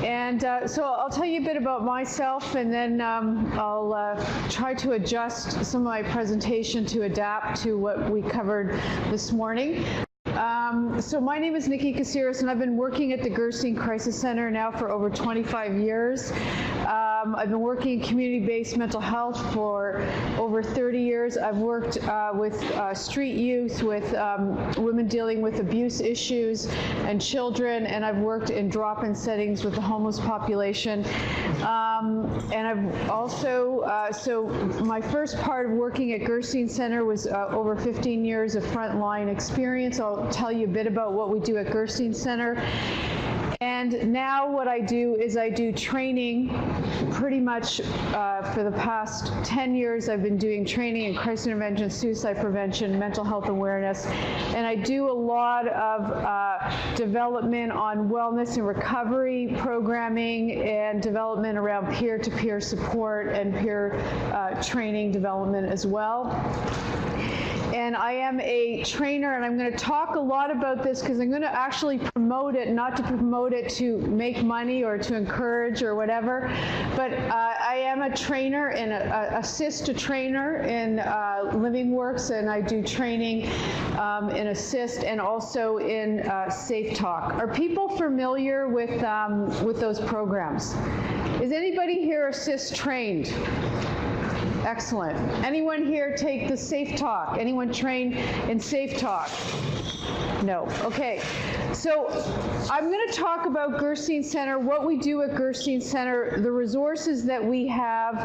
And so I'll tell you a bit about myself, and then I'll try to adjust some of my presentation to adapt to what we covered this morning. So my name is Nicki Casseres, and I've been working at the Gerstein Crisis Center now for over 25 years. I've been working in community-based mental health for over 30 years. I've worked with street youth, with women dealing with abuse issues and children, and I've worked in drop-in settings with the homeless population. And I've also, so my first part of working at Gerstein Center was over 15 years of frontline experience. I'll tell you a bit about what we do at Gerstein Center. And now what I do is I do training pretty much for the past 10 years. I've been doing training in crisis intervention, suicide prevention, mental health awareness, and I do a lot of development on wellness and recovery programming and development around peer-to-peer support and peer training development as well. And I am a trainer, and I'm going to talk a lot about this because I'm going to actually promote it, not to promote it to make money or to encourage or whatever, but I am a trainer and assist a trainer in Living Works, and I do training in assist and also in Safe Talk. Are people familiar with those programs? Is anybody here assist trained? Excellent. Anyone here take the Safe Talk? Anyone trained in Safe Talk? No. Okay. So I'm going to talk about Gerstein Center, what we do at Gerstein Center, the resources that we have,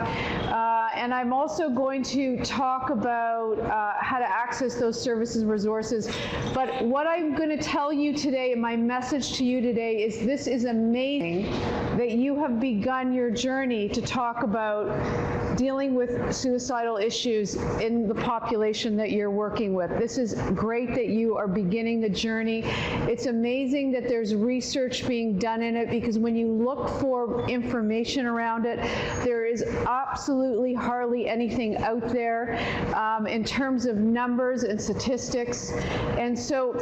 and I'm also going to talk about how to access those services and resources. But what I'm going to tell you today, and my message to you today, is this is amazing that you have begun your journey to talk about dealing with suicidal issues in the population that you're working with. This is great that you are beginning the journey. It's amazing that there's research being done in it, because when you look for information around it, there is absolutely hardly anything out there in terms of numbers and statistics. And so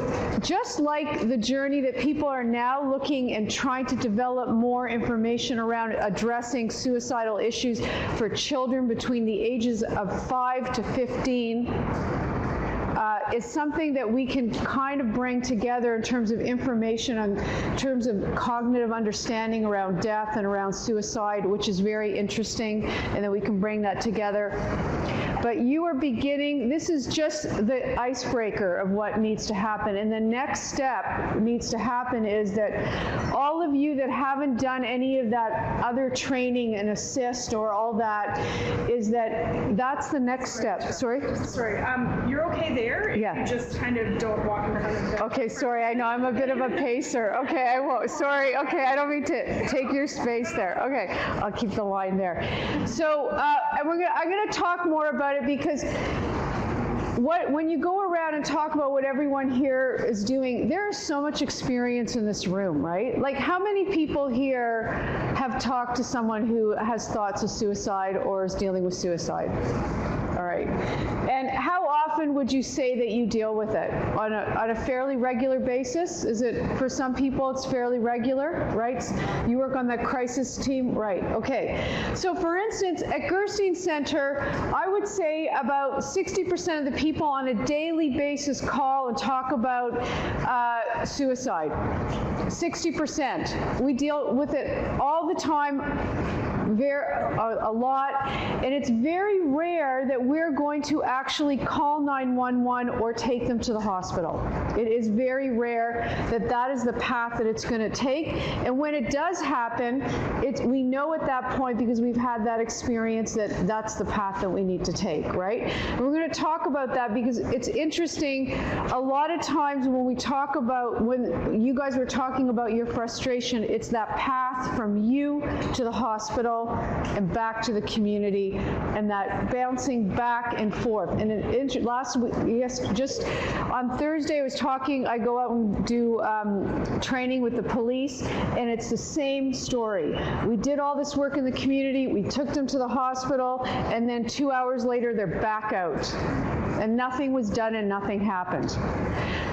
just like the journey that people are now looking and trying to develop more information around addressing suicidal issues for children between the ages of 5 to 15, is something that we can kind of bring together in terms of information, in terms of cognitive understanding around death and around suicide, which is very interesting, and that we can bring that together. But you are beginning, this is just the icebreaker of what needs to happen. And the next step needs to happen is that all of you that haven't done any of that other training and assist or all that, is that that's the next step. Sorry? Sorry, you're okay there? Yeah. You just kind of don't walk in front of them. Okay, sorry, I know I'm a bit of a pacer. Okay, I won't. Sorry, okay, I don't mean to take your space there. Okay, I'll keep the line there. So, and I'm going to talk more about it, because when you go around and talk about what everyone here is doing, there is so much experience in this room, right? Like, how many people here have talked to someone who has thoughts of suicide or is dealing with suicide? All right. And how often would you say that you deal with it? On a fairly regular basis? Is it, for some people, it's fairly regular, right? You work on the crisis team? Right, okay. So for instance, at Gerstein Center, I would say about 60% of the people on a daily basis call and talk about suicide. 60%. We deal with it all the time, a lot, and it's very rare that we're going to actually call 911 or take them to the hospital. It is very rare that that is the path that it's going to take, and when it does happen, we know at that point, because we've had that experience, that that's the path that we need to take, right? And we're going to talk about that because it's interesting. A lot of times when we talk about, when you guys were talking about your frustration, it's that path from you to the hospital and back to the community, and that bouncing back and forth. And last week, yes, just on Thursday, I go out and do training with the police, and it's the same story. We did all this work in the community, we took them to the hospital, and then 2 hours later, they're back out. And nothing was done and nothing happened.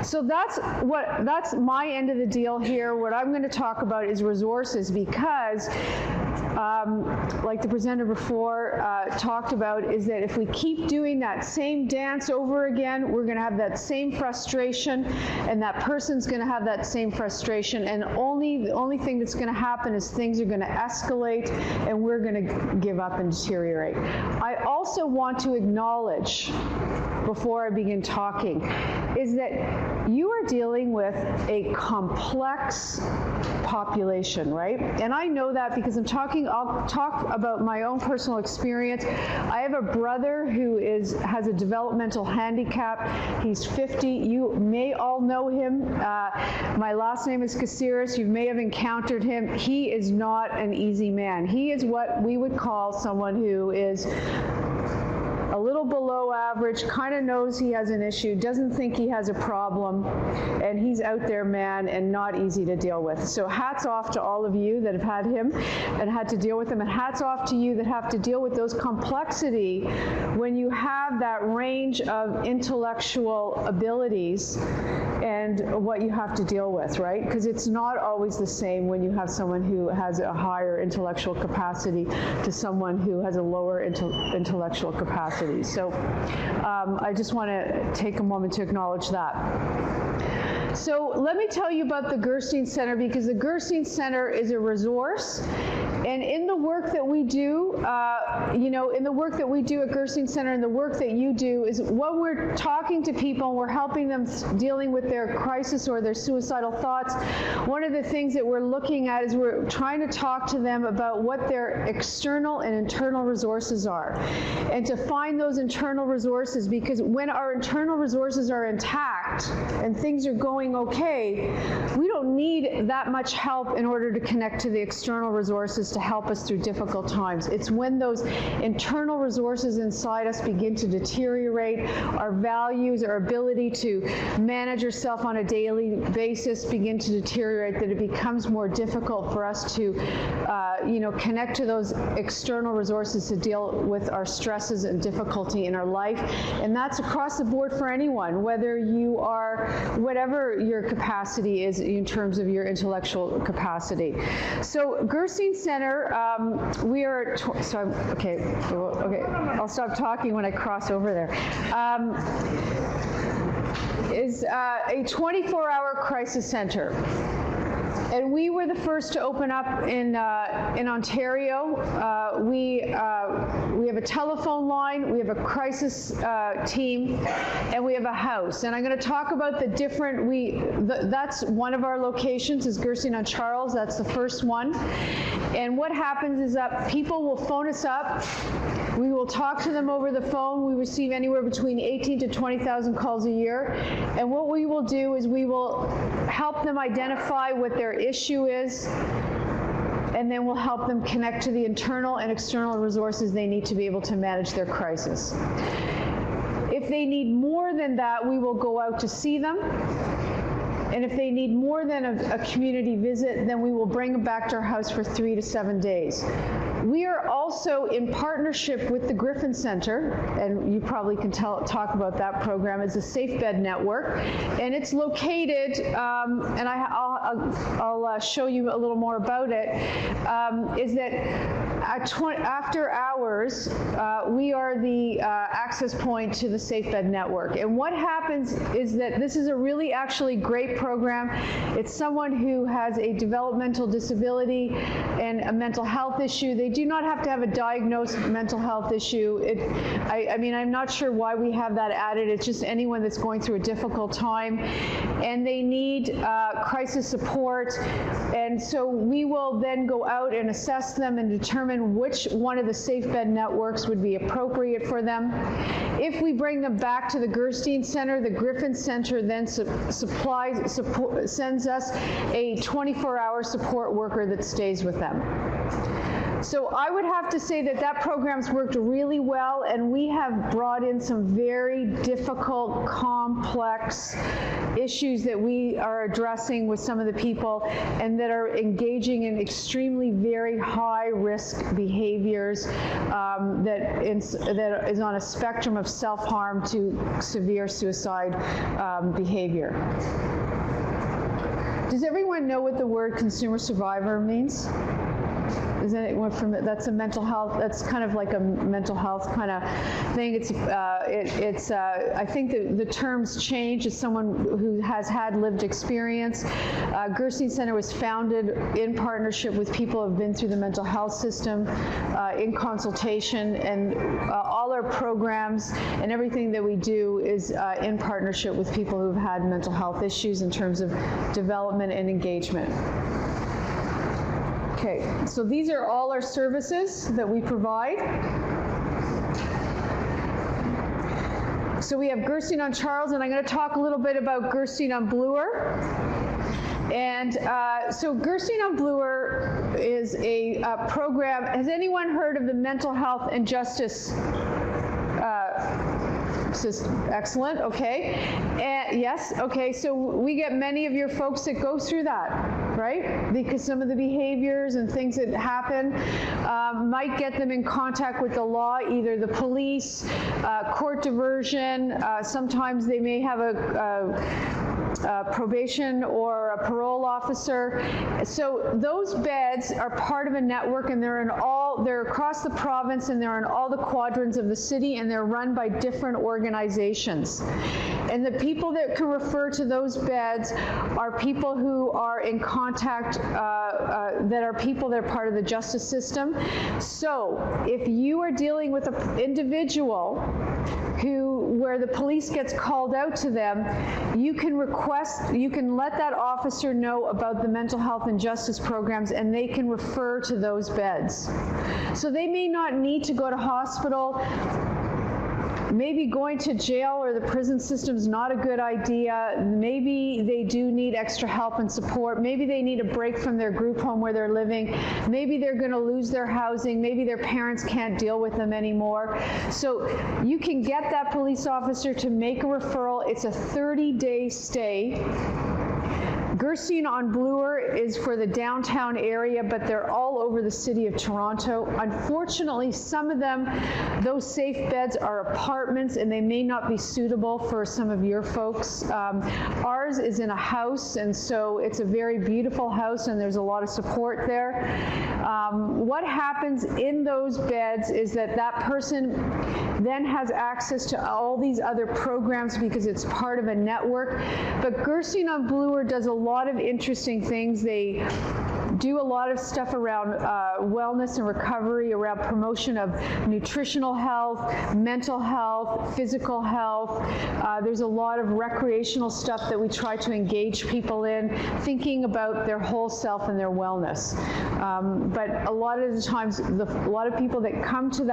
So that's my end of the deal here. What I'm going to talk about is resources, because like the presenter before talked about, is that if we keep doing that same dance over again, we're going to have that same frustration, and that person's going to have that same frustration, and the only thing that's going to happen is things are going to escalate, and we're going to give up and deteriorate. I also want to acknowledge, before I begin talking, is that you are dealing with a complex population, right? And I know that because I'll talk about my own personal experience. I have a brother who has a developmental handicap. He's 50. You may all know him. My last name is Casseres. You may have encountered him. He is not an easy man. He is what we would call someone who is a little below average, kind of knows he has an issue, doesn't think he has a problem, and he's out there, man, and not easy to deal with. So hats off to all of you that have had him and had to deal with him, and hats off to you that have to deal with those complexity when you have that range of intellectual abilities and what you have to deal with, right? Because it's not always the same when you have someone who has a higher intellectual capacity to someone who has a lower intellectual capacity. So I just want to take a moment to acknowledge that. So let me tell you about the Gerstein Center, because the Gerstein Center is a resource. And in the work that we do, in the work that we do at Gerstein Center, and the work that you do, is when we're talking to people and we're helping them dealing with their crisis or their suicidal thoughts, one of the things that we're looking at is we're trying to talk to them about what their external and internal resources are, and to find those internal resources, because when our internal resources are intact and things are going okay, we don't need that much help in order to connect to the external resources to help us through difficult times. It's when those internal resources inside us begin to deteriorate, our values, our ability to manage yourself on a daily basis begin to deteriorate, that it becomes more difficult for us to connect to those external resources to deal with our stresses and difficulty in our life. And that's across the board for anyone, whether you are, whatever your capacity is in terms of your intellectual capacity. So Gerstein Center, we are, okay, I'll stop talking when I cross over there. Is a 24-hour crisis center. And we were the first to open up in Ontario. We have a telephone line, we have a crisis team, and we have a house. And I'm going to talk about the different, that's one of our locations is Gerstein on Charles. That's the first one. And what happens is that people will phone us up. We will talk to them over the phone. We receive anywhere between 18 to 20,000 calls a year. And what we will do is we will help them identify what their issue is, and then we'll help them connect to the internal and external resources they need to be able to manage their crisis. If they need more than that, we will go out to see them. And if they need more than a community visit, then we will bring them back to our house for 3 to 7 days. We are also in partnership with the Griffin Center, and you probably can talk about that program. It's a Safe Bed Network, and it's located, and I'll show you a little more about it, is that after hours, we are the access point to the Safe Bed Network. And what happens is that this is a really actually great program. It's someone who has a developmental disability and a mental health issue. They do not have to have a diagnosed mental health issue. I mean, I'm not sure why we have that added. It's just anyone that's going through a difficult time, and they need crisis support. And so we will then go out and assess them and determine which one of the Safe Bed networks would be appropriate for them. If we bring them back to the Gerstein Center, the Griffin Center then sends us a 24-hour support worker that stays with them. So I would have to say that that program's worked really well, and we have brought in some very difficult, complex issues that we are addressing with some of the people and that are engaging in extremely very high risk behaviors that is on a spectrum of self-harm to severe suicide behavior. Does everyone know what the word consumer survivor means? Is anyone from that's a mental health? That's kind of like a mental health kind of thing. I think the terms change as someone who has had lived experience. Gerstein Center was founded in partnership with people who have been through the mental health system, in consultation, and all our programs and everything that we do is in partnership with people who've had mental health issues in terms of development and engagement. Okay, so these are all our services that we provide. So we have Gerstein on Charles, and I'm going to talk a little bit about Gerstein on Bloor. And so Gerstein on Bloor is a program. Has anyone heard of the Mental Health and Justice system? Excellent, okay. And yes, okay, so we get many of your folks that go through that, right? Because some of the behaviors and things that happen might get them in contact with the law, either the police, court diversion, sometimes they may have a probation or a parole officer. So those beds are part of a network, and they're across the province, and they're in all the quadrants of the city, and they're run by different organizations. And the people that can refer to those beds are people who are in contact, that are people that are part of the justice system. So if you are dealing with an individual where the police gets called out to them, you can let that officer know about the mental health and justice programs, and they can refer to those beds. So they may not need to go to hospital. Maybe going to jail or the prison system is not a good idea. Maybe they do need extra help and support. Maybe they need a break from their group home where they're living. Maybe they're going to lose their housing. Maybe their parents can't deal with them anymore. So you can get that police officer to make a referral. It's a 30-day stay. Gerstein on Bloor is for the downtown area, but they're all over the city of Toronto. Unfortunately, some of them, those safe beds are apartments, and they may not be suitable for some of your folks. Ours is in a house, and so it's a very beautiful house, and there's a lot of support there. What happens in those beds is that person then has access to all these other programs because it's part of a network. But Gerstein on Bloor does a lot of interesting things. They do a lot of stuff around wellness and recovery, around promotion of nutritional health, mental health, physical health. There's a lot of recreational stuff that we try to engage people in, thinking about their whole self and their wellness. But a lot of the times, a lot of people that come to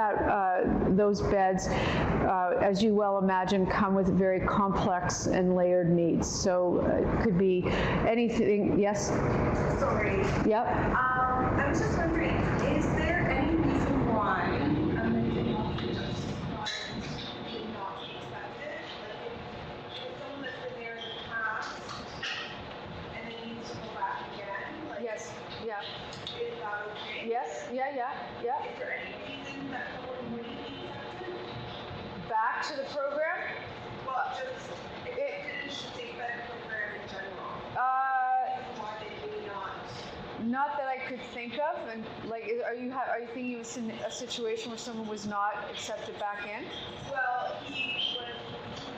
those beds, as you well imagine, come with very complex and layered needs. So it could be anything. Yes? Sorry. Yep. I was just wondering, is there any reason why a mental health and justice program would not be accepted? Like if someone that's been there in the past and they need to go back again, like Yes. Yeah. is that okay? Yes. Yeah. Is there any reason that someone wouldn't be accepted? Back to the program. Well, just if it didn't state that program in general. Why they do not? Not that I could think of. And like, are you thinking of a situation where someone was not accepted back in? Well, he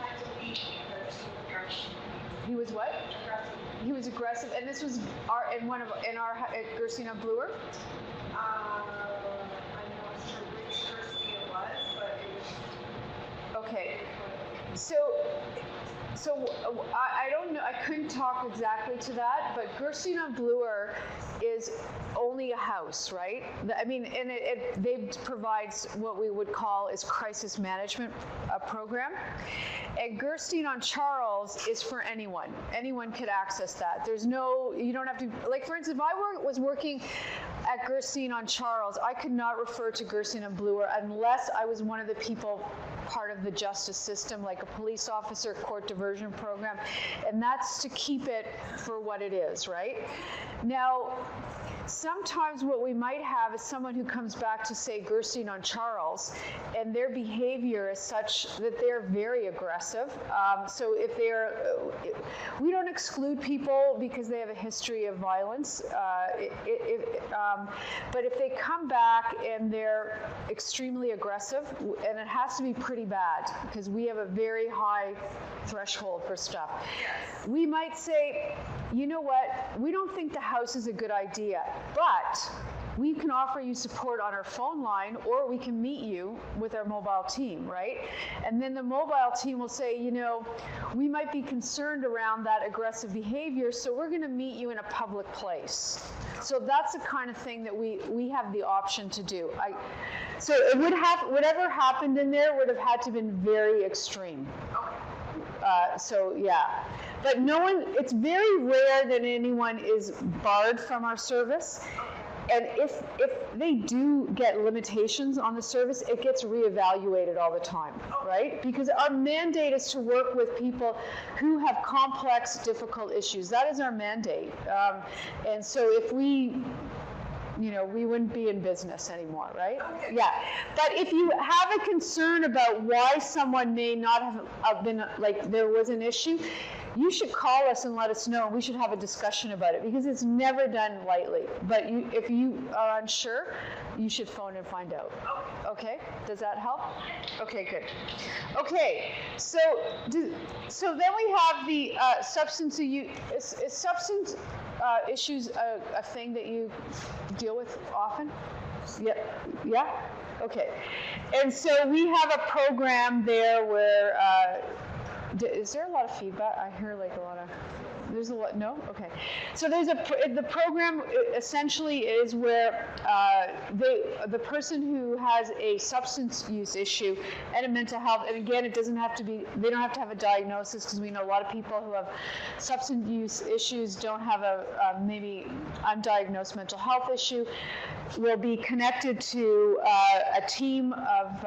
had to leave because he was aggressive. He was what? Aggressive. He was aggressive, and this was at Gerstein on Bloor. I'm not sure which Gerstein it was, but it was. Okay. So I don't know. I couldn't talk exactly to that, but Gerstein on Bloor is only a house, right? I mean, and they provides what we would call is crisis management program. And Gerstein on Charles is for anyone. Anyone could access that. You don't have to, like for instance, if I was working at Gerstein-on-Charles, I could not refer to Gerstein-on-Bloor unless I was one of the people part of the justice system, like a police officer court diversion program, and that's to keep it for what it is, right? Now, sometimes what we might have is someone who comes back to, say, Gerstein-on-Charles, and their behavior is such that they're very aggressive. So if we don't exclude people because they have a history of violence, but if they come back and they're extremely aggressive, and it has to be pretty bad because we have a very high threshold for stuff, we might say, you know what, we don't think the house is a good idea, but we can offer you support on our phone line, or we can meet you with our mobile team, right? And then the mobile team will say, you know, we might be concerned around that aggressive behavior, so we're going to meet you in a public place. So that's the kind of thing that we have the option to do. So it would have, whatever happened in there would have had to have been very extreme. So yeah, but no one, it's very rare that anyone is barred from our service. And if they do get limitations on the service, it gets reevaluated all the time, right? Because our mandate is to work with people who have complex, difficult issues. That is our mandate. And so if we, you know, we wouldn't be in business anymore, right? Okay. Yeah. But if you have a concern about why someone may not have been, like, there was an issue, you should call us and let us know. We should have a discussion about it because it's never done lightly. But if you are unsure, you should phone and find out. Okay? Does that help? Okay, good. Okay, so then we have the substance use. Is substance issues a thing that you deal with often? Yeah. Yeah? Okay. And so we have a program there where is there a lot of feedback? I hear like a lot of, there's a lot, no? Okay. So the program essentially is where the person who has a substance use issue and a mental health, and again, it doesn't have to be, they don't have to have a diagnosis, because we know a lot of people who have substance use issues don't have a maybe undiagnosed mental health issue, will be connected to a team of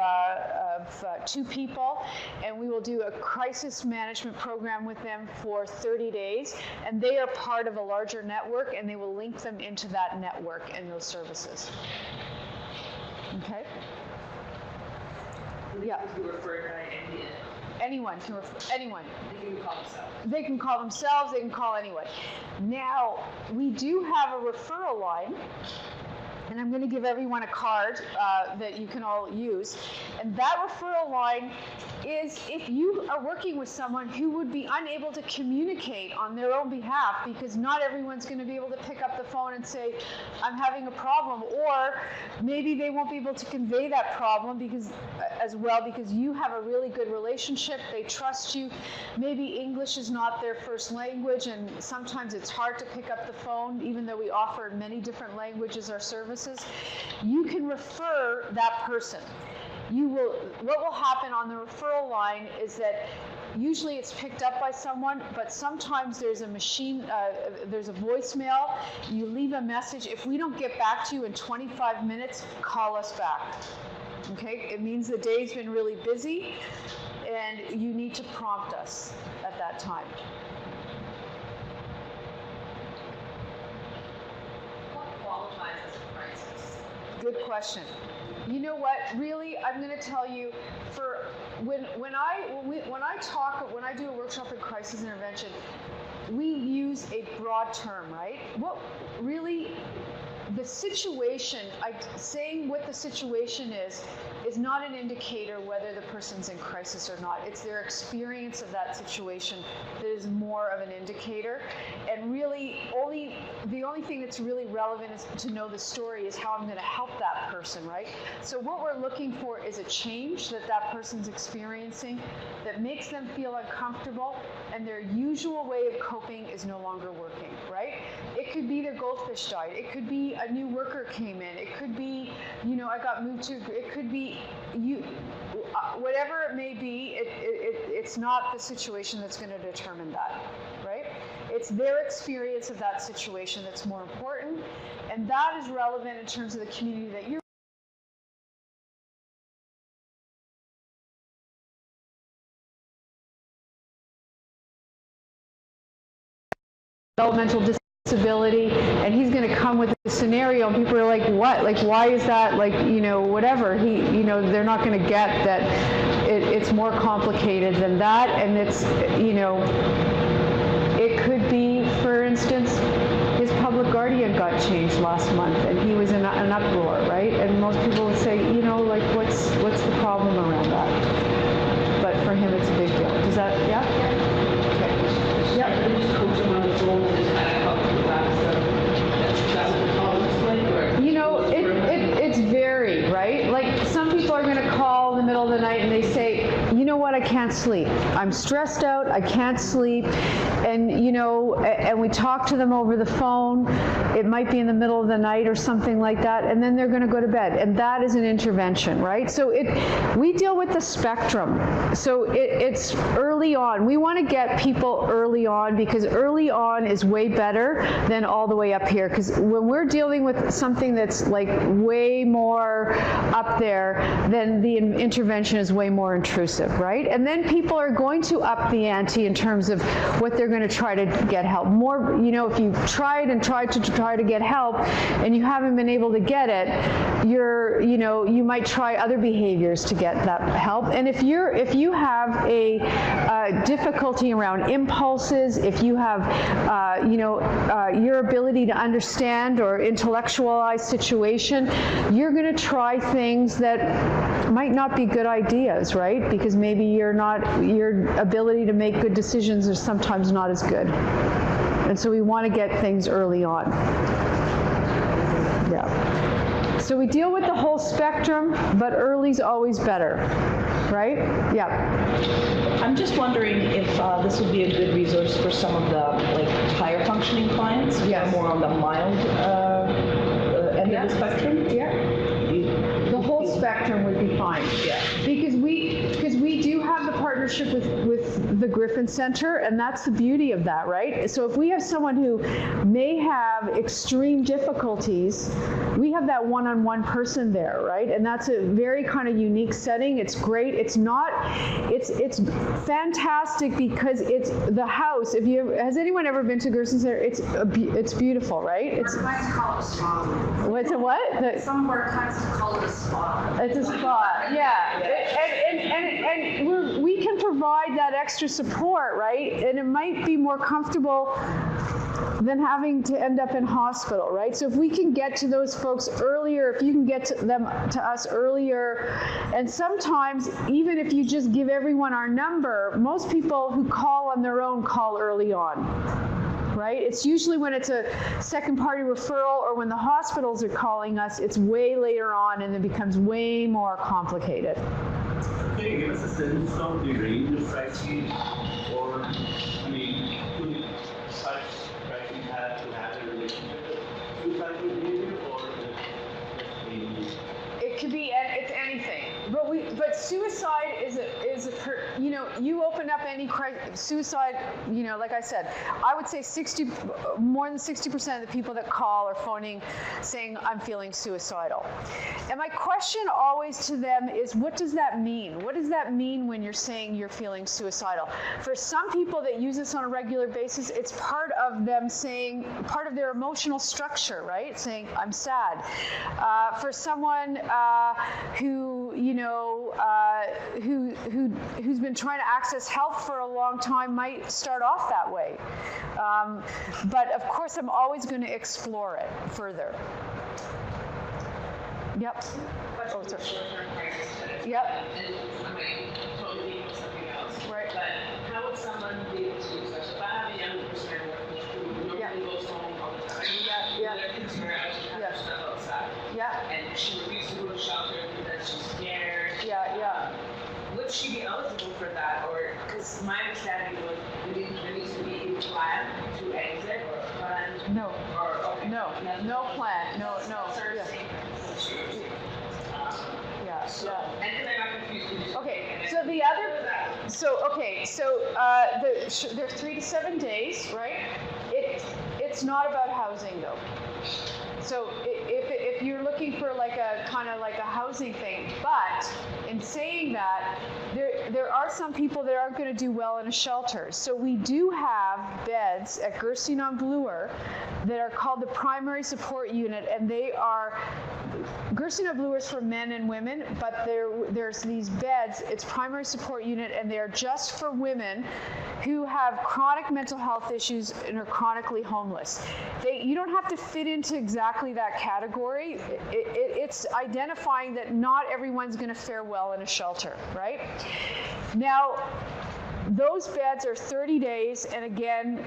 2 people, and we will do a crisis management program with them for 30 days, and they are part of a larger network, and they will link them into that network and those services. Okay? Yeah. You refer to Indian. Anyone can refer, anyone. They can call themselves. They can call themselves, they can call anyone. Now, we do have a referral line, and I'm going to give everyone a card that you can all use. And that referral line is if you are working with someone who would be unable to communicate on their own behalf, because not everyone's going to be able to pick up the phone and say, I'm having a problem, or maybe they won't be able to convey that problem because you have a really good relationship, they trust you, maybe English is not their first language, and sometimes it's hard to pick up the phone, even though we offer in many different languages our services. You can refer that person. What will happen on the referral line is that usually it's picked up by someone, but sometimes there's a machine, there's a voicemail. You leave a message. If we don't get back to you in 25 minutes, call us back. Okay? It means the day's been really busy, and you need to prompt us at that time. What qualifies as a crisis? Good question. You know what? Really, I'm going to tell you. For when I do a workshop in crisis intervention, we use a broad term, right? What really, the situation, saying what the situation is not an indicator whether the person's in crisis or not. It's their experience of that situation that is more of an indicator. And really, the only thing that's really relevant is to know the story is how I'm going to help that person, right? So what we're looking for is a change that person's experiencing that makes them feel uncomfortable, and their usual way of coping is no longer working, right? It could be their goldfish died. It could be a new worker came in. It could be, I got moved to, it could be whatever it may be, it's not the situation that's going to determine that, right? It's their experience of that situation that's more important, And that is relevant in terms of the community that you're developmental disability, and he's going to come with a scenario, and people are like, what? Like, why is that? Like, you know, whatever. They're not going to get that it's more complicated than that, and it's, you know, it could be, for instance, his public guardian got changed last month, and he was in an uproar, right? And most people would say, you know, like, what's the problem around that? But for him, it's a big deal. Does that, yeah? Okay. Yeah. You know, it's varied, right? Like, some people are going to call in the middle of the night and they say, you know what, I can't sleep. I'm stressed out, I can't sleep. And, you know, and we talk to them over the phone. It might be in the middle of the night or something like that, and then they're going to go to bed. And that is an intervention, right? So we deal with the spectrum. So it's early on. We want to get people early on, because early on is way better than all the way up here. Because when we're dealing with something that's like way more up there, then the intervention is way more intrusive, right? And then people are going to up the ante in terms of what they're going to try to get help. More, you know, if you've tried to get help and you haven't been able to get it, you might try other behaviors to get that help. And if you have a difficulty around impulses, if you have your ability to understand or intellectualize situation, you're going to try things that might not be good ideas, right? Because maybe your ability to make good decisions is sometimes not as good. And so we want to get things early on. Yeah. So we deal with the whole spectrum, but early's always better, right? Yeah. I'm just wondering if this would be a good resource for some of the higher functioning clients who are more on the mild end of the spectrum. Yeah. The whole spectrum would be fine. Yeah. Because we do have the partnership with the Griffin Center, and that's the beauty of that, right? So if we have someone who may have extreme difficulties, we have that one-on-one person there, right? And that's a very kind of unique setting. It's great. It's fantastic because it's the house. Has anyone ever been to Gerstein Center? It's beautiful, right? Our clients call it a spa. What's a what? Some of our clients call it a spa. It's a spa, yeah. And we can provide that extra support, right? And it might be more comfortable than having to end up in hospital, right? So if we can get to those folks earlier, if you can get to us earlier, and sometimes even if you just give everyone our number, most people who call on their own call early on. Right? It's usually when it's a second party referral or when the hospitals are calling us, it's way later on and it becomes way more complicated. Can you give us a sense of the range of pricing, or, I mean, could such pricing have to have a relationship with suicidal behavior, or it could be, it's anything. But suicide is you open up any suicide, like I said, I would say more than 60% of the people that call are phoning saying, I'm feeling suicidal. And my question always to them is, what does that mean? What does that mean when you're saying you're feeling suicidal? For some people that use this on a regular basis, it's part of them saying, part of their emotional structure, right? Saying, I'm sad. For someone who's been trying to access help for a long time might start off that way. But of course, I'm always going to explore it further. Yep. Oh, sorry. Yep. And I might totally think of something else. Right. But how would someone be able to do such? If I have a young person I work with who normally goes home all the time, they're concerned, I should have her stuff outside. Yeah. And she refused to go to shelter because she's scared. Yeah. Would she be eligible for that? Or, because my understanding was there needs to be a plan to exit or a plan. No. Or, okay. No plan. No. Sort of Yeah. thing. Yeah. And then I got confused. Okay, so the other, they're 3 to 7 days, right? It's not about housing though. So if you're looking for like a kind of like a housing thing, but in saying that, there are some people that aren't going to do well in a shelter. So we do have beds at Gerstein-supports that are called the primary support unit, and they are Gerstein-supports for men and women, but there's these beds, it's primary support unit, and they're just for women who have chronic mental health issues and are chronically homeless. You don't have to fit into exactly that category. It's identifying that not everyone's going to fare well in a shelter, right? Now, those beds are 30 days, and again,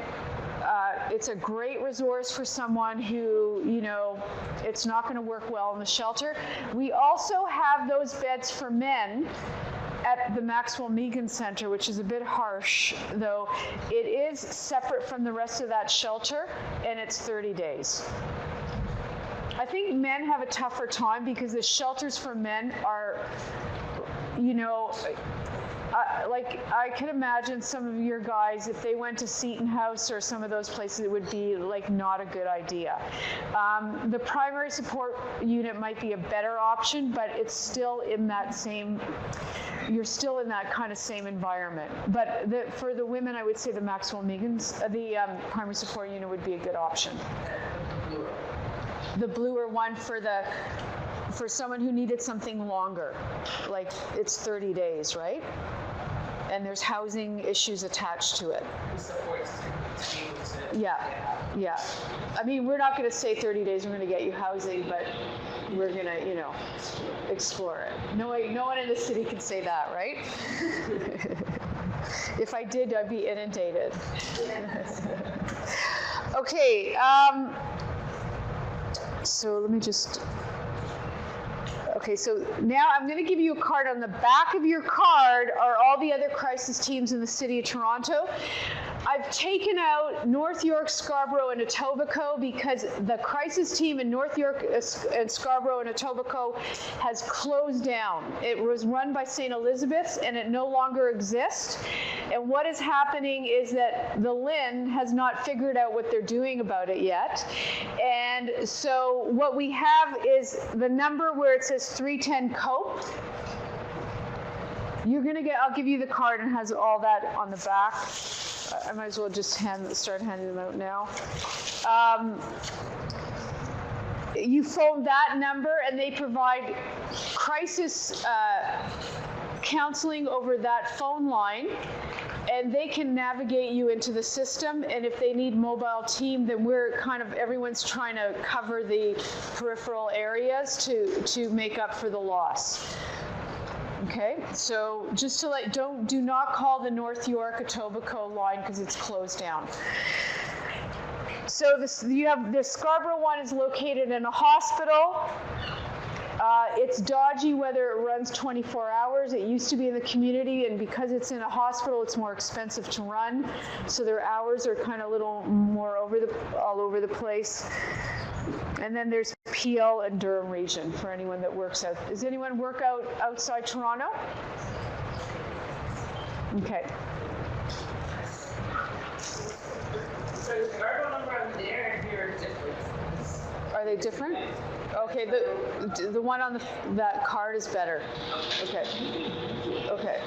it's a great resource for someone who, you know, it's not going to work well in the shelter. We also have those beds for men at the Maxwell Megan Center, which is a bit harsh, though. It is separate from the rest of that shelter, and it's 30 days. I think men have a tougher time because the shelters for men are, you know, like I can imagine some of your guys, if they went to Seton House or some of those places, it would be like not a good idea. The primary support unit might be a better option, but it's still in that same, you're still in that kind of same environment. But for the women, I would say the Maxwell Megan's, the primary support unit would be a good option. The bluer one for someone who needed something longer, like it's 30 days, right? And there's housing issues attached to it. Yeah. I mean, we're not going to say 30 days we're going to get you housing, but we're going to, you know, explore it. No one in the city can say that, right? If I did, I'd be inundated. Okay. So let me just... Okay, so now I'm going to give you a card. On the back of your card are all the other crisis teams in the City of Toronto. I've taken out North York, Scarborough, and Etobicoke because the crisis team in North York and Scarborough and Etobicoke has closed down. It was run by St. Elizabeth's, and it no longer exists. And what is happening is that the LHIN has not figured out what they're doing about it yet. And so what we have is the number where it says 310 COPE. You're gonna get, I'll give you the card, and it has all that on the back. I might as well just start handing them out now. You phone that number, and they provide crisis counseling over that phone line, and they can navigate you into the system. And if they need mobile team, then we're kind of, everyone's trying to cover the peripheral areas to make up for the loss. Okay, so just to do not call the North York Etobicoke line because it's closed down. So you have the Scarborough one is located in a hospital. It's dodgy whether it runs 24 hours. It used to be in the community, and because it's in a hospital, it's more expensive to run. So their hours are kind of a little more all over the place. And then there's Peel and Durham region for anyone that works out. Does anyone work out outside Toronto? Okay. So the Scarborough number on there and here are different. Are they different? Okay, the one on that card is better. Okay. Okay.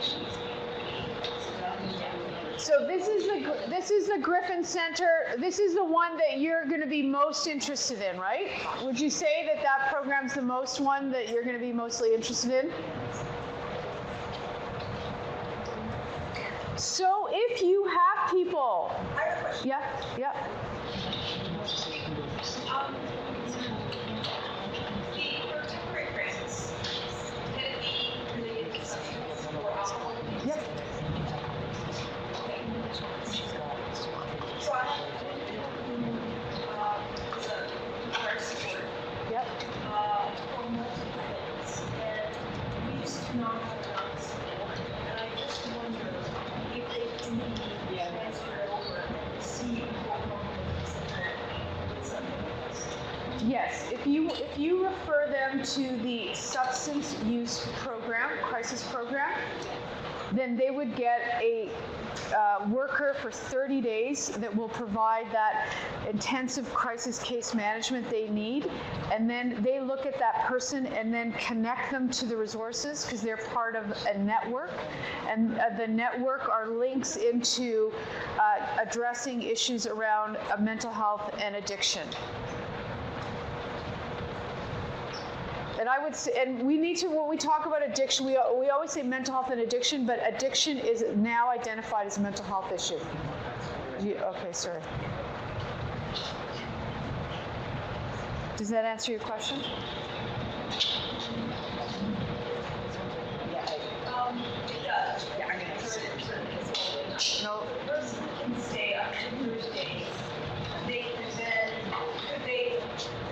So this is the Griffin Center. This is the one that you're going to be most interested in, right? Would you say that program's the most one that you're going to be mostly interested in? So if you have people, I have a question. yeah. For temporary crisis, can it be related to substance or alcohol abuse? Yep. So I have a hard support Yep. for multiple things, and we just do not have enough support. And I just wonder if they can be transferred over and see what with something else. Yes, if you refer them them to the substance use program, crisis program, then they would get a worker for 30 days that will provide that intensive crisis case management they need. And then they look at that person and then connect them to the resources because they're part of a network. And the network are links into addressing issues around mental health and addiction. And I would say, and we need to, when we talk about addiction, we always say mental health and addiction, but addiction is now identified as a mental health issue. Okay, sorry. Does that answer your question? It does. Yeah, I mean, No. the person can stay up to Thursdays. They can then, could they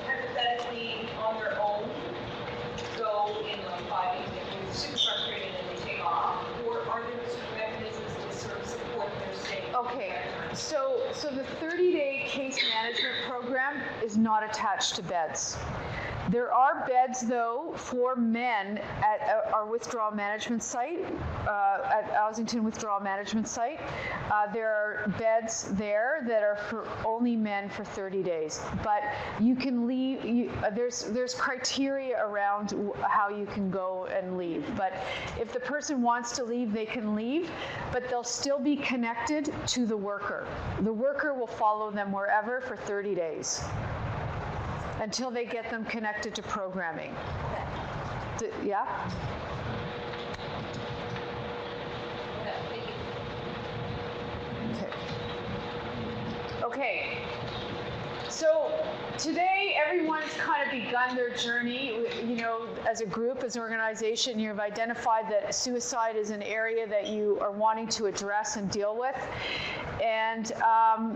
hypothetically on their own go in like 5 days, if they're super frustrated and they take off, or are there certain mechanisms to sort of support their stay? Okay, so the 30-day case management program is not attached to beds. There are beds, though, for men at our withdrawal management site, at Ossington Withdrawal Management Site. There are beds there that are for only men for 30 days. But you can leave, there's criteria around how you can go and leave. But if the person wants to leave, they can leave, but they'll still be connected to the worker. The worker will follow them wherever for 30 days. Until they get them connected to programming. Yeah? Okay. So today, everyone's kind of begun their journey, you know, as a group, as an organization. You've identified that suicide is an area that you are wanting to address and deal with. And,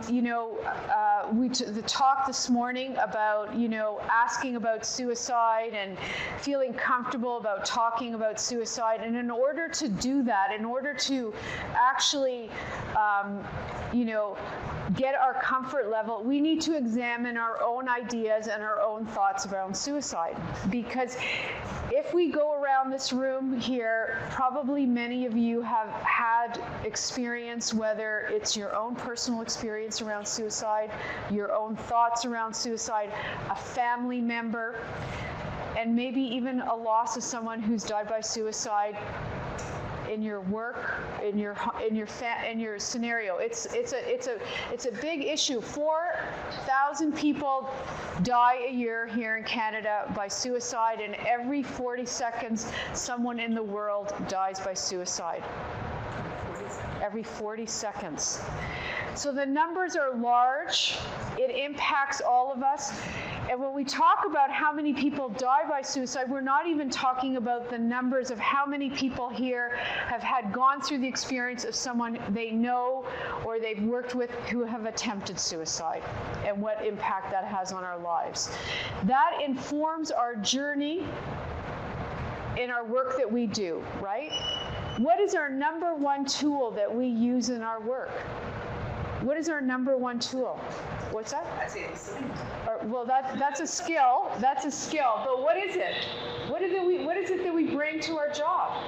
you know, the talk this morning about, you know, asking about suicide and feeling comfortable about talking about suicide. And in order to do that, in order to actually, you know, get our comfort level, we need to examine our own ideas and our own thoughts around suicide. Because if we go around this room here, probably many of you have had experience, whether it's your own personal experience around suicide, your own thoughts around suicide, a family member, and maybe even a loss of someone who's died by suicide in your work, in your scenario. It's a big issue. 4,000 people die a year here in Canada by suicide, and every 40 seconds someone in the world dies by suicide. Every 40 seconds. So the numbers are large. It impacts all of us. And when we talk about how many people die by suicide, we're not even talking about the numbers of how many people here have gone through the experience of someone they know or they've worked with who have attempted suicide and what impact that has on our lives. That informs our journey in our work that we do, right? What is our number one tool that we use in our work? What is our number one tool? What's that? I'd say listening. Well, that's a skill. That's a skill. But what is it? What is it that we bring to our job?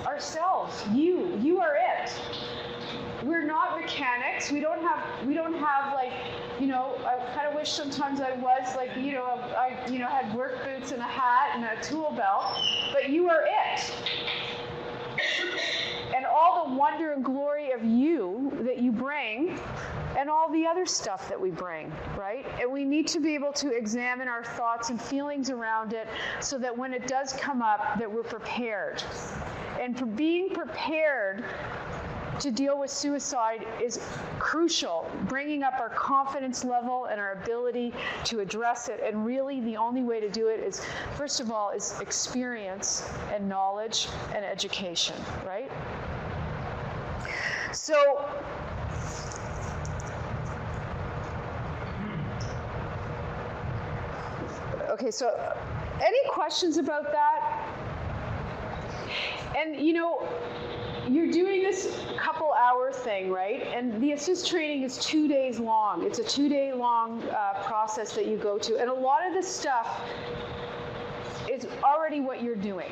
Ourselves. You are it. We're not mechanics. We don't have like, you know, I kind of wish sometimes I was like, you know, I had work boots and a hat and a tool belt, but you are it. And all the wonder and glory of you that you bring, and all the other stuff that we bring, right? And we need to be able to examine our thoughts and feelings around it so that when it does come up, that we're prepared. And for being prepared to deal with suicide is crucial, bringing up our confidence level and our ability to address it. And really the only way to do it is, first of all, is experience and knowledge and education, right? So, okay, so any questions about that? And you know, you're doing this couple hour thing, right? And the assist training is 2 days long. It's a 2 day long process that you go to. And a lot of the stuff is already what you're doing.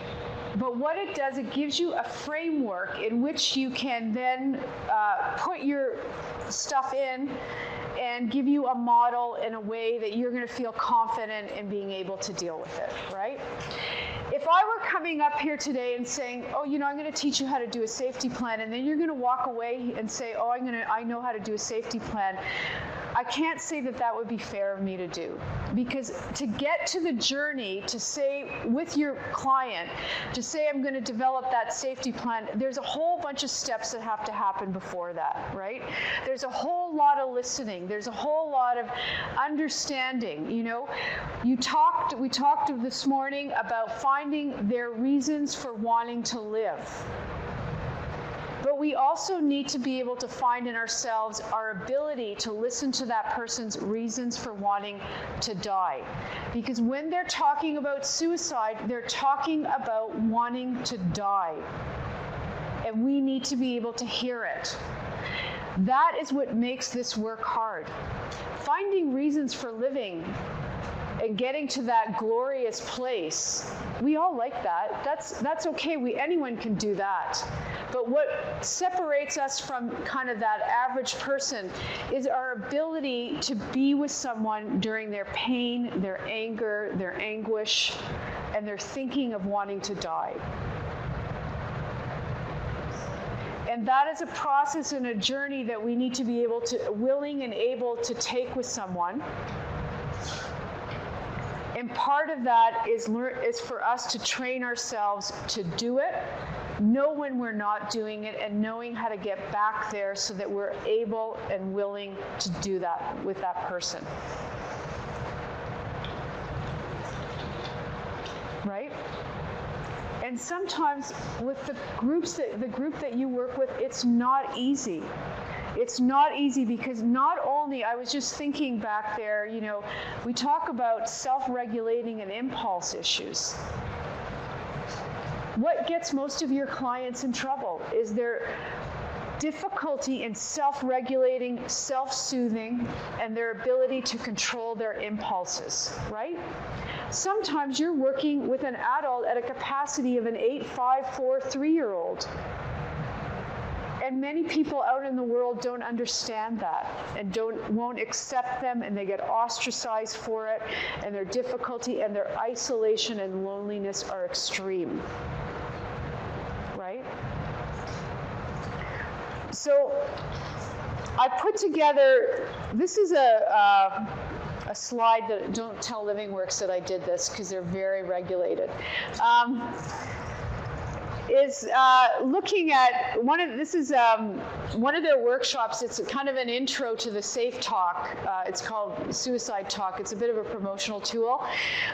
But what it does, it gives you a framework in which you can then put your stuff in and give you a model in a way that you're going to feel confident in being able to deal with it, right? If I were coming up here today and saying, oh, you know, I'm going to teach you how to do a safety plan, and then you're going to walk away and say, oh, I know how to do a safety plan, I can't say that that would be fair of me to do. Because to get to the journey, to say with your client, to say I'm going to develop that safety plan, there's a whole bunch of steps that have to happen before that, right? There's a whole lot of listening. There's a whole lot of understanding, you know. We talked this morning about finding their reasons for wanting to live. But we also need to be able to find in ourselves our ability to listen to that person's reasons for wanting to die. Because when they're talking about suicide, they're talking about wanting to die. And we need to be able to hear it. That is what makes this work hard. Finding reasons for living and getting to that glorious place, we all like that. That's okay. Anyone can do that. But what separates us from kind of that average person is our ability to be with someone during their pain, their anger, their anguish, and their thinking of wanting to die. And that is a process and a journey that we need to be willing and able to take with someone. And part of that is for us to train ourselves to do it, know when we're not doing it, and knowing how to get back there so that we're able and willing to do that with that person. Right? And sometimes with the group that you work with, it's not easy. It's not easy because not only, I was just thinking back there, you know, we talk about self-regulating and impulse issues. What gets most of your clients in trouble is their difficulty in self-regulating, self-soothing, and their ability to control their impulses, right? Sometimes you're working with an adult at a capacity of an 8, 5, 4, 3-year-old. And many people out in the world don't understand that and won't accept them, and they get ostracized for it, and their difficulty and their isolation and loneliness are extreme. Right? So I put together, this is a slide that, don't tell LivingWorks that I did this because they're very regulated. Is looking at one of their workshops. It's kind of an intro to the Safe Talk. It's called Suicide Talk. It's a bit of a promotional tool,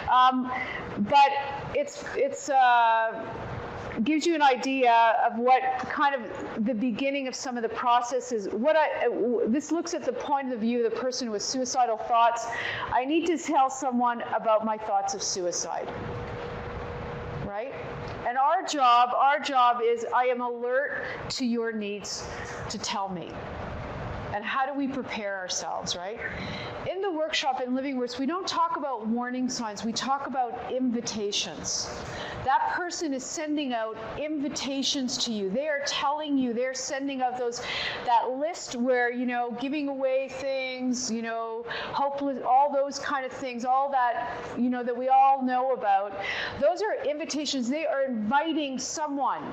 but it's gives you an idea of what kind of the beginning of some of the processes. This looks at the point of view of the person with suicidal thoughts. I need to tell someone about my thoughts of suicide, right? And our job is, I am alert to your needs to tell me. And how do we prepare ourselves, right? In the workshop in LivingWorks, we don't talk about warning signs, we talk about invitations. That person is sending out invitations to you. They are telling you, they're sending out that list where, you know, giving away things, you know, hopeless, all those kind of things, all that, you know, that we all know about. Those are invitations. They are inviting someone.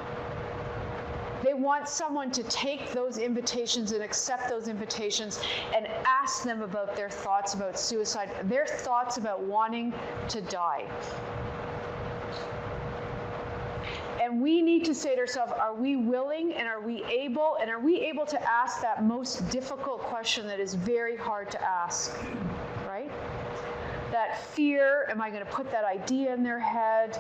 They want someone to take those invitations and accept those invitations and ask them about their thoughts about suicide, their thoughts about wanting to die. And we need to say to ourselves, are we willing and are we able to ask that most difficult question that is very hard to ask, right? That fear, am I going to put that idea in their head?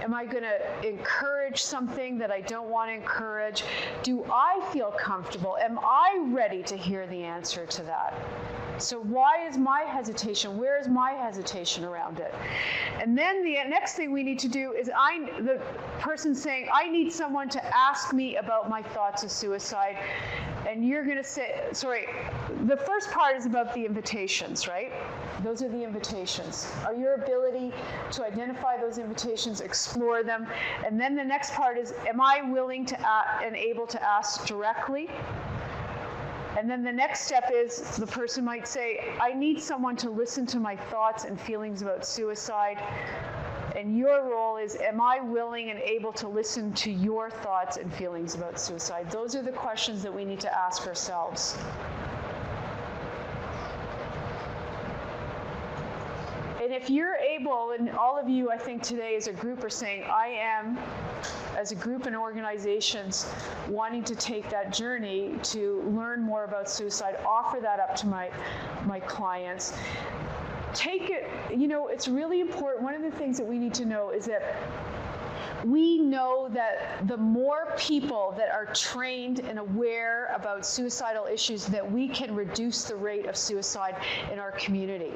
Am I going to encourage something that I don't want to encourage? Do I feel comfortable? Am I ready to hear the answer to that? So why is my hesitation? Where is my hesitation around it? And then the next thing we need to do is the person saying, I need someone to ask me about my thoughts of suicide. And you're going to say, sorry, the first part is about the invitations, right? Those are the invitations. Are your ability to identify those invitations, explore them. And then the next part is, am I willing to and able to ask directly? And then the next step is the person might say, I need someone to listen to my thoughts and feelings about suicide. And your role is, am I willing and able to listen to your thoughts and feelings about suicide? Those are the questions that we need to ask ourselves. And if you're able, and all of you, I think today as a group are saying, I am, as a group and organizations, wanting to take that journey to learn more about suicide, offer that up to my clients. Take it, it's really important. One of the things that we need to know is that we know that the more people that are trained and aware about suicidal issues, that we can reduce the rate of suicide in our community.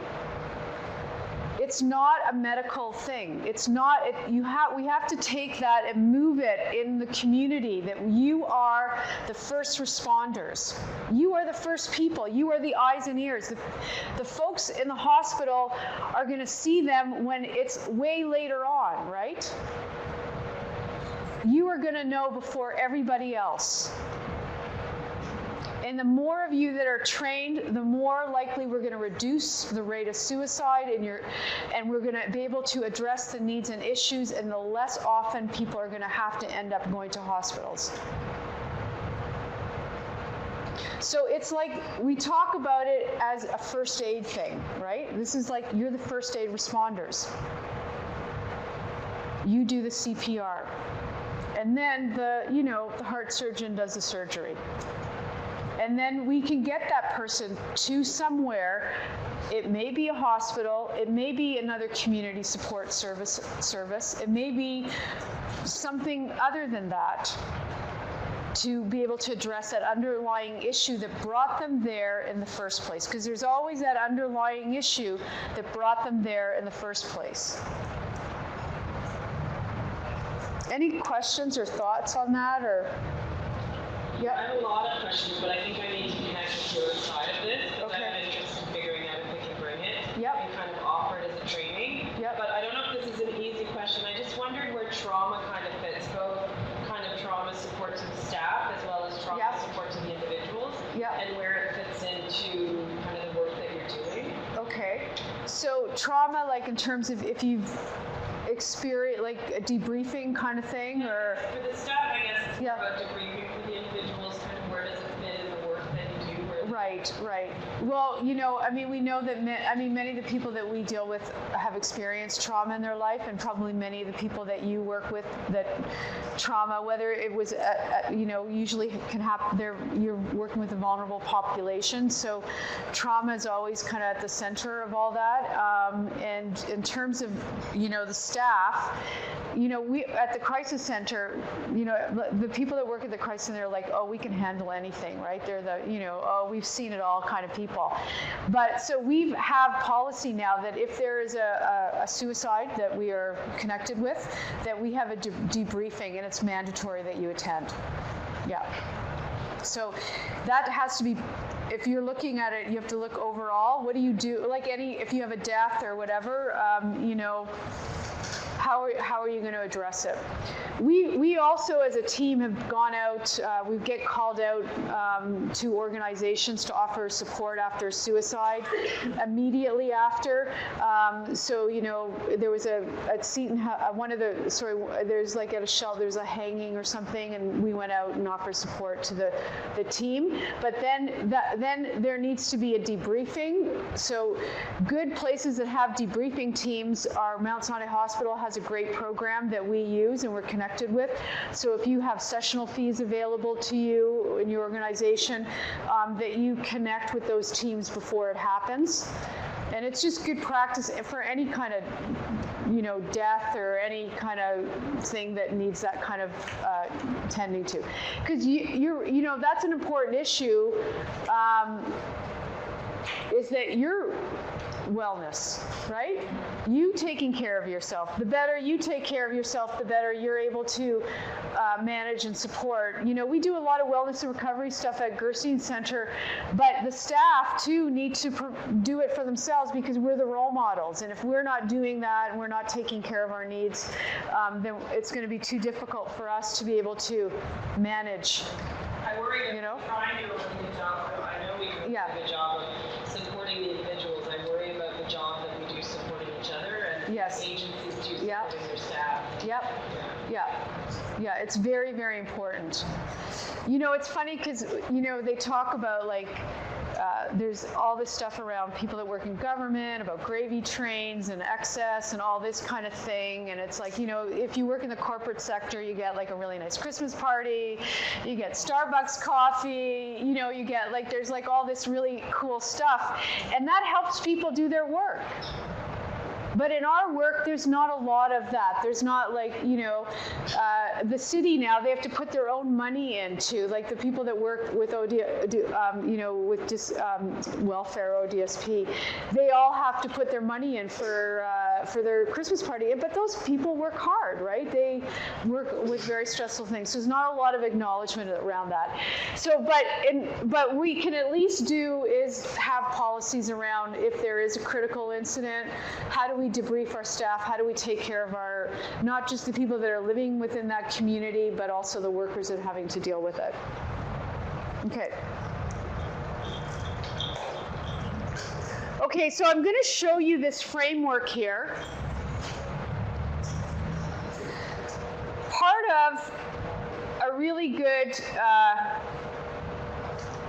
It's not a medical thing. It's not. We have to take that and move it in the community. That you are the first responders. You are the first people. You are the eyes and ears. The folks in the hospital are going to see them when it's way later on, right? You are going to know before everybody else. And the more of you that are trained, the more likely we're going to reduce the rate of suicide, and we're going to be able to address the needs and issues, and the less often people are going to have to end up going to hospitals. So it's like we talk about it as a first aid thing, right? This is like you're the first aid responders. You do the CPR. And then the heart surgeon does the surgery. And then we can get that person to somewhere. It may be a hospital. It may be another community support service. It may be something other than that, to be able to address that underlying issue that brought them there in the first place. Because there's always that underlying issue that brought them there in the first place. Any questions or thoughts on that? Or yeah. I have a lot of questions, but I think I need to connect with your side of this, because I have interest in figuring out if we can bring it and kind of offer it as a training. But I don't know if this is an easy question. I just wondered where trauma kind of fits, both kind of trauma support to the staff as well as trauma support to the individuals, and where it fits into kind of the work that you're doing. Okay. So trauma, like in terms of if you've experienced like a debriefing kind of thing, or for the staff, I guess it's more about debriefing for the individuals. Kind of where does it fit in the work that you do? Right. Well, we know that many of the people that we deal with have experienced trauma in their life, and probably many of the people that you work with, that trauma, whether it was usually can happen. You're working with a vulnerable population, so trauma is always kind of at the center of all that. And in terms of the staff, we at the crisis center, the people that work at the crisis center are like, oh, we can handle anything, right? They're the oh, we've seen it all kind of people. But so we have policy now that if there is a suicide that we are connected with, that we have a debriefing, and it's mandatory that you attend. So that has to be, if you're looking at it, you have to look overall. What do you do? Like if you have a death or whatever, how are you going to address it? We also, as a team, have gone out. We get called out to organizations to offer support after suicide, immediately after. So there was at Seton, there's like at a shelter, there's a hanging or something, and we went out and offered support to the team. But then there needs to be a debriefing. So good places that have debriefing teams are Mount Sinai Hospital has a great program that we use and we're connected with. So if you have sessional fees available to you in your organization, that you connect with those teams before it happens. And it's just good practice for any kind of death or any kind of thing that needs that kind of tending to, because that's an important issue. is that your wellness, right? You taking care of yourself. The better you take care of yourself, the better you're able to manage and support. You know, we do a lot of wellness and recovery stuff at Gerstein Center, but the staff too need to do it for themselves because we're the role models. And if we're not doing that and we're not taking care of our needs, then it's going to be too difficult for us to be able to manage. I worry that trying to do a really good job. I know we do a really good job of supporting the individuals. I worry about the job that we do supporting each other and agencies do supporting their staff. Yeah, it's very, very important. You know, it's funny because, you know, they talk about like, there's all this stuff around people that work in government, about gravy trains and excess and all this kind of thing. And it's like, you know, if you work in the corporate sector, you get like a really nice Christmas party, you get Starbucks coffee, you know, you get like, there's like all this really cool stuff. And that helps people do their work. But in our work, there's not a lot of that. There's not like, you know, the city now, they have to put their own money into, like the people that work with you know, with welfare, ODSP, they all have to put their money in for their Christmas party. But those people work hard, right? They work with very stressful things. So there's not a lot of acknowledgement around that. So, but we can at least do is have policies around if there is a critical incident, how do we debrief our staff? How do we take care of our, not just the people that are living within that community, but also the workers that are having to deal with it? Okay. Okay, so I'm going to show you this framework here. Part of a really good,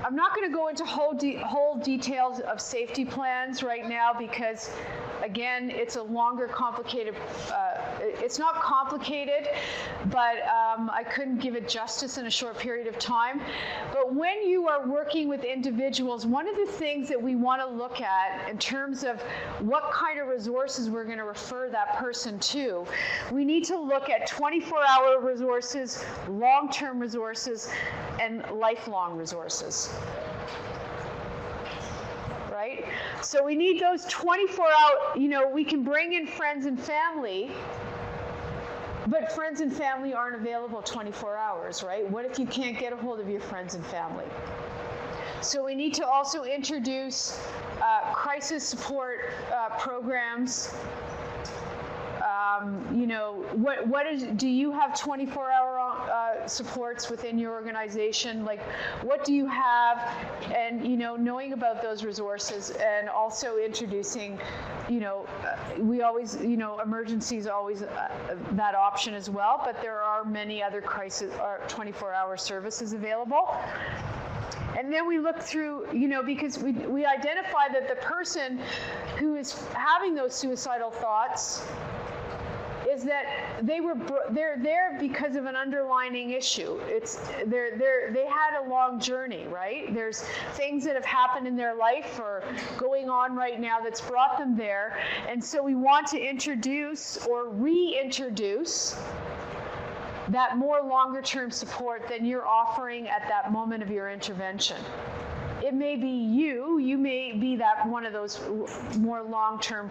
I'm not going to go into whole details of safety plans right now because, again, it's a longer, complicated, it's not complicated, but I couldn't give it justice in a short period of time. But when you are working with individuals, one of the things that we want to look at in terms of what kind of resources we're going to refer that person to, we need to look at 24-hour resources, long-term resources, and lifelong resources. Right? So we need those 24-hour, you know, we can bring in friends and family, but friends and family aren't available 24 hours, right? What if you can't get a hold of your friends and family? So we need to also introduce crisis support programs. You know, do you have 24-hour supports within your organization? Like, what do you have? And, you know, knowing about those resources and also introducing, you know, we always, you know, emergency is always that option as well, but there are many other crisis or 24-hour services available. And then we look through, you know, because we identify that the person who is having those suicidal thoughts is that they're there because of an underlying issue. They had a long journey, right? There's things that have happened in their life or going on right now that's brought them there. And so we want to introduce or reintroduce that more longer term support than you're offering at that moment of your intervention. It may be you may be that one of those more long-term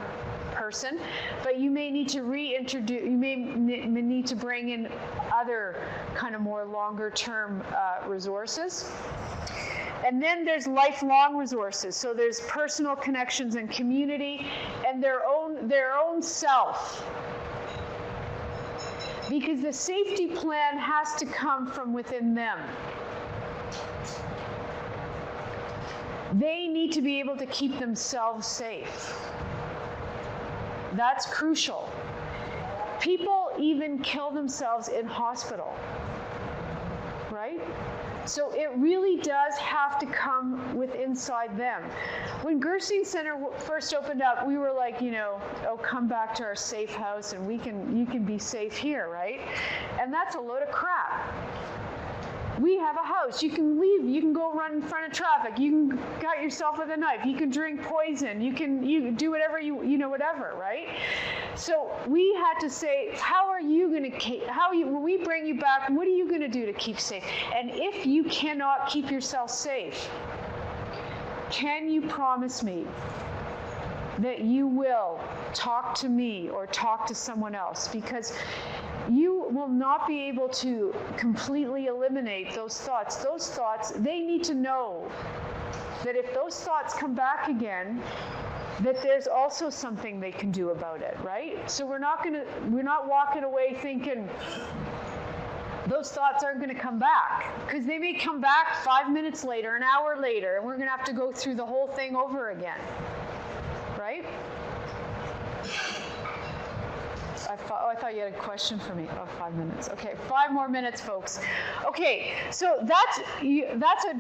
person, but you may need to reintroduce, you may need to bring in other kind of more longer-term resources. And then there's lifelong resources. So there's personal connections and community and their own self. Because the safety plan has to come from within them. They need to be able to keep themselves safe. That's crucial. People even kill themselves in hospital, right? So it really does have to come with inside them. When Gerstein Center first opened up, we were like, you know, oh, come back to our safe house and you can be safe here, right? And that's a load of crap. We have a house. You can leave. You can go run in front of traffic. You can cut yourself with a knife. You can drink poison. You can do whatever you know, whatever, right? So we had to say, how are you going to, when we bring you back, what are you going to do to keep safe? And if you cannot keep yourself safe, can you promise me that you will talk to me or talk to someone else? Because you will not be able to completely eliminate those thoughts. Those thoughts, they need to know that if those thoughts come back again, that there's also something they can do about it, right? So we're not walking away thinking those thoughts aren't going to come back, because they may come back 5 minutes later, an hour later, and we're going to have to go through the whole thing over again, right? I thought you had a question for me. Oh, 5 minutes. Okay, 5 more minutes, folks. Okay, so that's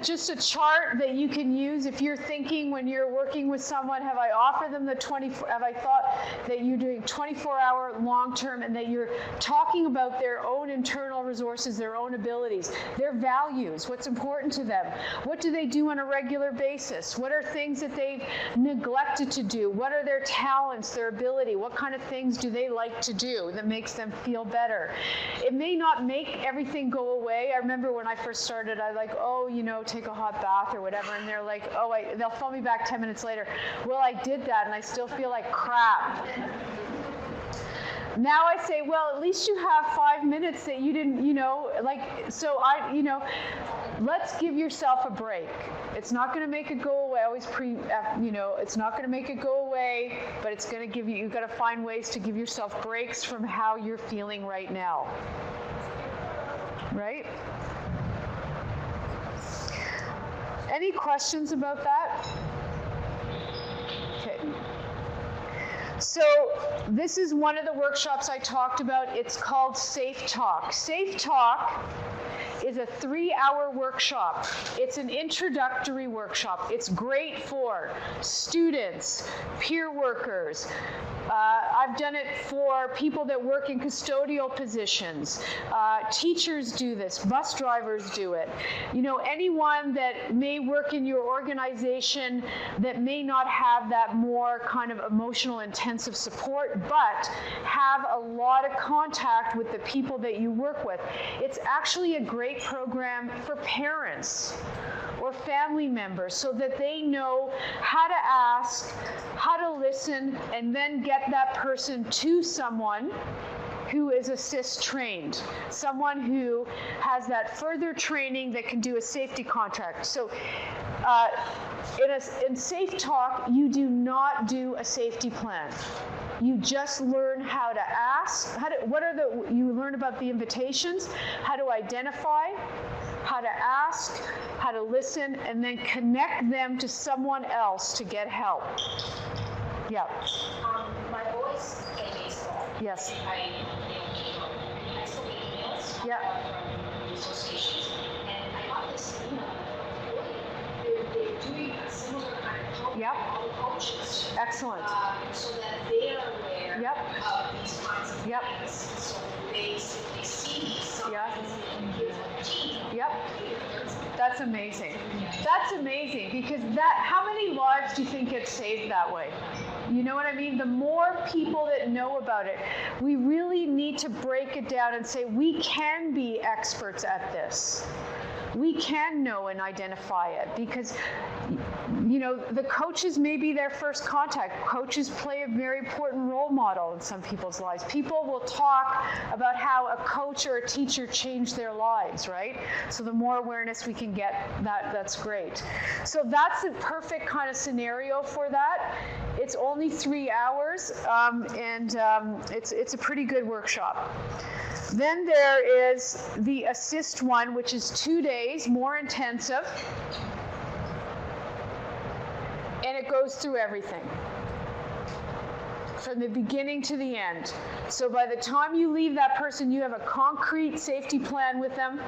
just a chart that you can use if you're thinking when you're working with someone, have I offered them have I thought that you're doing 24-hour long-term and that you're talking about their own internal resources, their own abilities, their values, what's important to them, what do they do on a regular basis, what are things that they've neglected to do, what are their talents, their ability, what kind of things do they like to do that makes them feel better. It may not make everything go away. I remember when I first started, I like, oh, take a hot bath or whatever, and they're like, oh, they'll phone me back 10 minutes later. Well, I did that, and I still feel like crap. Now I say, well, at least you have 5 minutes that you didn't, let's give yourself a break. It's not going to make it go away. It's not going to make it go away, but it's going to give you've got to find ways to give yourself breaks from how you're feeling right now. Right? Any questions about that? Okay. So this is one of the workshops I talked about. It's called Safe Talk. Safe Talk is a 3-hour workshop. It's an introductory workshop. It's great for students, peer workers. I've done it for people that work in custodial positions. Teachers do this. Bus drivers do it. Anyone that may work in your organization that may not have that more kind of emotional intensive support, but have a lot of contact with the people that you work with. It's actually a great program for parents or family members so that they know how to ask, how to listen, and then get that person to someone who is assist trained, someone who has that further training that can do a safety contract. So in Safe Talk, you do not do a safety plan. You just learn how to ask, you learn about the invitations, how to identify, how to ask, how to listen, and then connect them to someone else to get help. Yeah. My boys play baseball. Yes. I still get emails from associations, and I got this email. They're doing a similar kind of program for all the coaches. Excellent. So that they are aware of these kinds of things. So they see something and give a team. That's amazing. That's amazing, because how many lives do you think get saved that way? You know what I mean? The more people that know about it, we really need to break it down and say we can be experts at this. We can know and identify it, because the coaches may be their first contact. Coaches play a very important role model in some people's lives. People will talk about how a coach or a teacher changed their lives, right? So the more awareness we can get, that's great. So that's the perfect kind of scenario for that. It's only 3 hours, and it's a pretty good workshop. Then there is the assist one, which is 2 days, more intensive. And it goes through everything, from the beginning to the end. So by the time you leave that person, you have a concrete safety plan with them.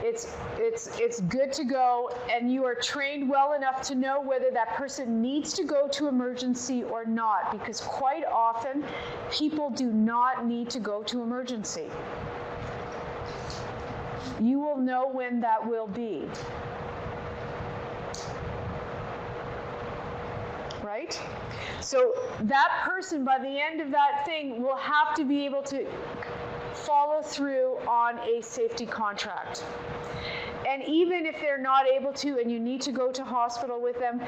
It's good to go, and you are trained well enough to know whether that person needs to go to emergency or not, because quite often people do not need to go to emergency. You will know when that will be. Right? So that person, by the end of that thing, will have to be able to follow through on a safety contract. And even if they're not able to and you need to go to hospital with them,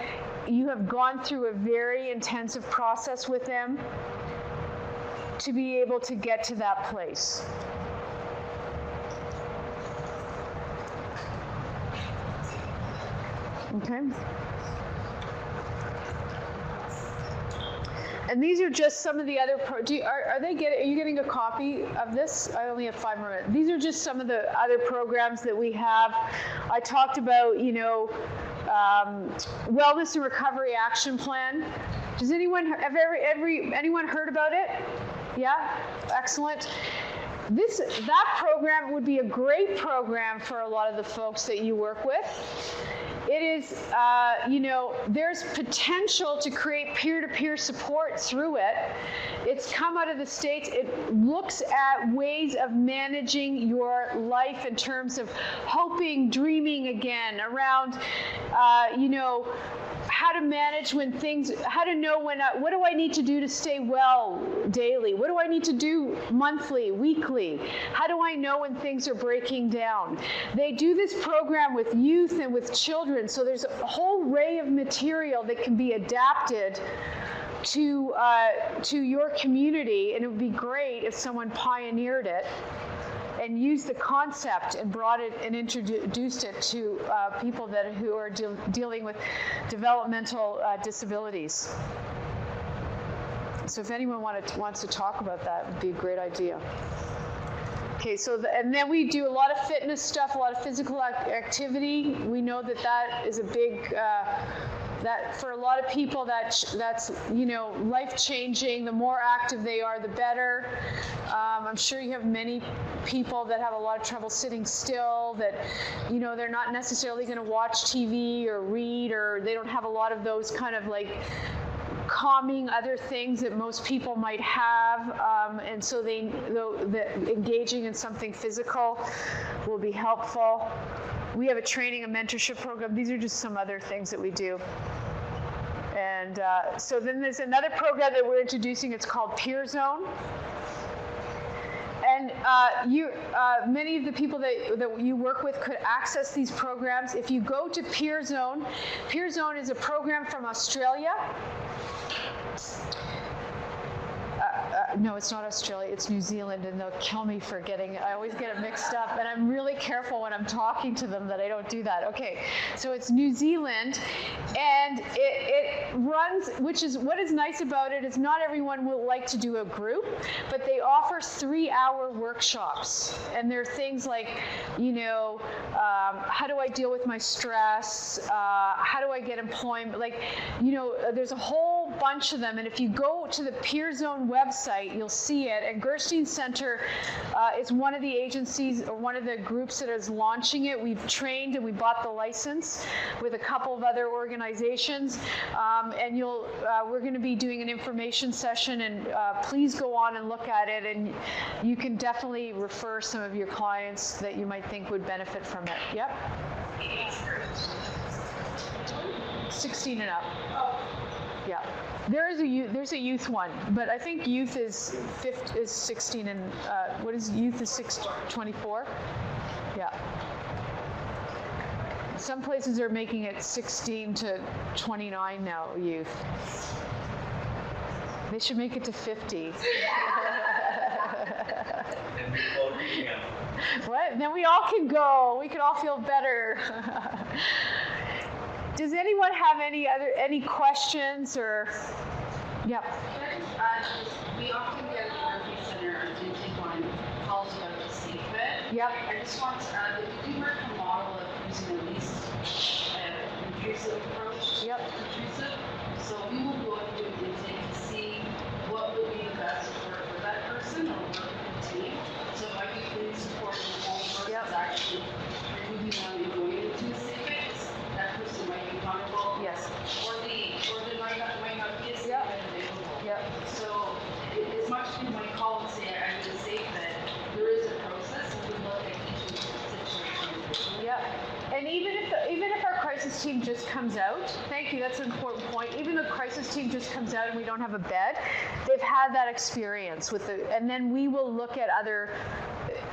you have gone through a very intensive process with them to be able to get to that place. Okay. And these are just some of the other, are you getting a copy of this? I only have 5 more minutes. These are just some of the other programs that we have. I talked about, Wellness and Recovery Action Plan. Does anyone, anyone heard about it? Yeah? Excellent. That program would be a great program for a lot of the folks that you work with. It is, there's potential to create peer-to-peer support through it. It's come out of the States. It looks at ways of managing your life in terms of hoping, dreaming again, around, how to manage when things, how to know when, what do I need to do to stay well daily? What do I need to do monthly, weekly? How do I know when things are breaking down? They do this program with youth and with children, so there's a whole array of material that can be adapted to your community, and it would be great if someone pioneered it and used the concept and brought it and introduced it to people who are dealing with developmental disabilities. So if anyone wants to talk about that, it would be a great idea. Okay, and then we do a lot of fitness stuff, a lot of physical activity. We know that is a big, that for a lot of people that's life-changing. The more active they are, the better. I'm sure you have many people that have a lot of trouble sitting still, that they're not necessarily going to watch TV or read, or they don't have a lot of those kind of like calming other things that most people might have, and so engaging in something physical will be helpful. We have a training and mentorship program. These are just some other things that we do. And so then there's another program that we're introducing. It's called Peer Zone. And many of the people that you work with could access these programs. If you go to Peer Zone is a program from Australia. No, it's not Australia, it's New Zealand, and they'll kill me for I always get it mixed up, and I'm really careful when I'm talking to them that I don't do that. Okay, so it's New Zealand, and it runs, what is nice about it is not everyone will like to do a group, but they offer 3-hour workshops, and there are things like, how do I deal with my stress, how do I get employment, there's a whole bunch of them, and if you go to the Peer Zone website, you'll see it. And Gerstein Center is one of the agencies or one of the groups that is launching it. We've trained and we bought the license with a couple of other organizations. And we're going to be doing an information session, and please go on and look at it. And you can definitely refer some of your clients that you might think would benefit from it. Yep. 16 and up. Yeah. There's a youth one, but I think youth is 16 and what is youth is 24? Yeah. Some places are making it 16 to 29 now, youth. They should make it to 50. What? Then we all can go. We can all feel better. Does anyone have any questions or? Yep. We often get at the Gerstein Center or intake line calls about the safe bit. Yep. I just want to add that we work a model of using the least intrusive approach. Yep. Intrusive. So we will go and do an intake to see what would be the best for that person or work with the team. So it might be really supporting the whole versus actually removing them and going into a safe bit. That person might be vulnerable. Yes. Or they might not be as safe Yep. and available. Yep. So as much as we want to call and say I'm going to say that there is a process, and we look at each situation. Yep. And even if our crisis team just comes out, thank you, that's an important point. Even the crisis team just comes out and we don't have a bed, they've had that experience with and then we will look at other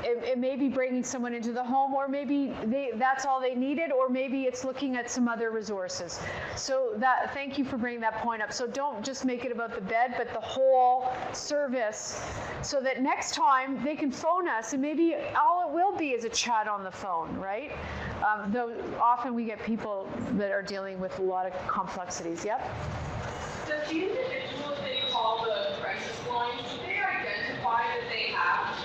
it may be bringing someone into the home, or maybe that's all they needed, or maybe it's looking at some other resources. So thank you for bringing that point up. So don't just make it about the bed, but the whole service, so that next time they can phone us, and maybe all it will be is a chat on the phone, right? Though often we get people that are dealing with a lot of complexities. Yep. Does the individual that you call the crisis lines, do they identify that they have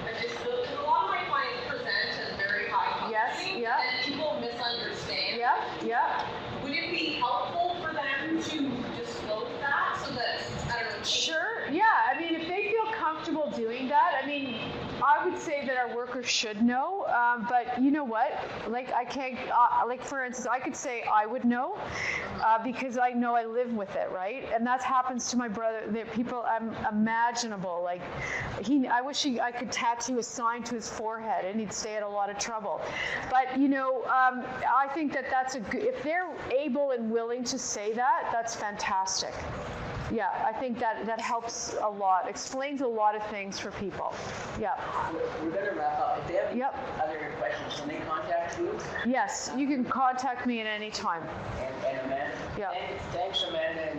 a disability? Because a lot of my clients present as very high functioning, and people misunderstand. Yeah. Would it be helpful for them to disclose that so that, I don't know. Sure, yeah. I mean, if they feel comfortable doing that, I mean, I would say that our workers should know, but you know what? Like, I can't, like, for instance, I could say I would know because I know I live with it, right? And that happens to my brother. People imaginable. Like, I wish I could tattoo a sign to his forehead and he'd stay in a lot of trouble. But, you know, I think that that's if they're able and willing to say that, that's fantastic. Yeah, I think that helps a lot, explains a lot of things for people. Yeah. We're going to wrap up. If they have other questions, can they contact you? Yes, you can contact me at any time. And Amanda? Yeah. Thanks, Amanda.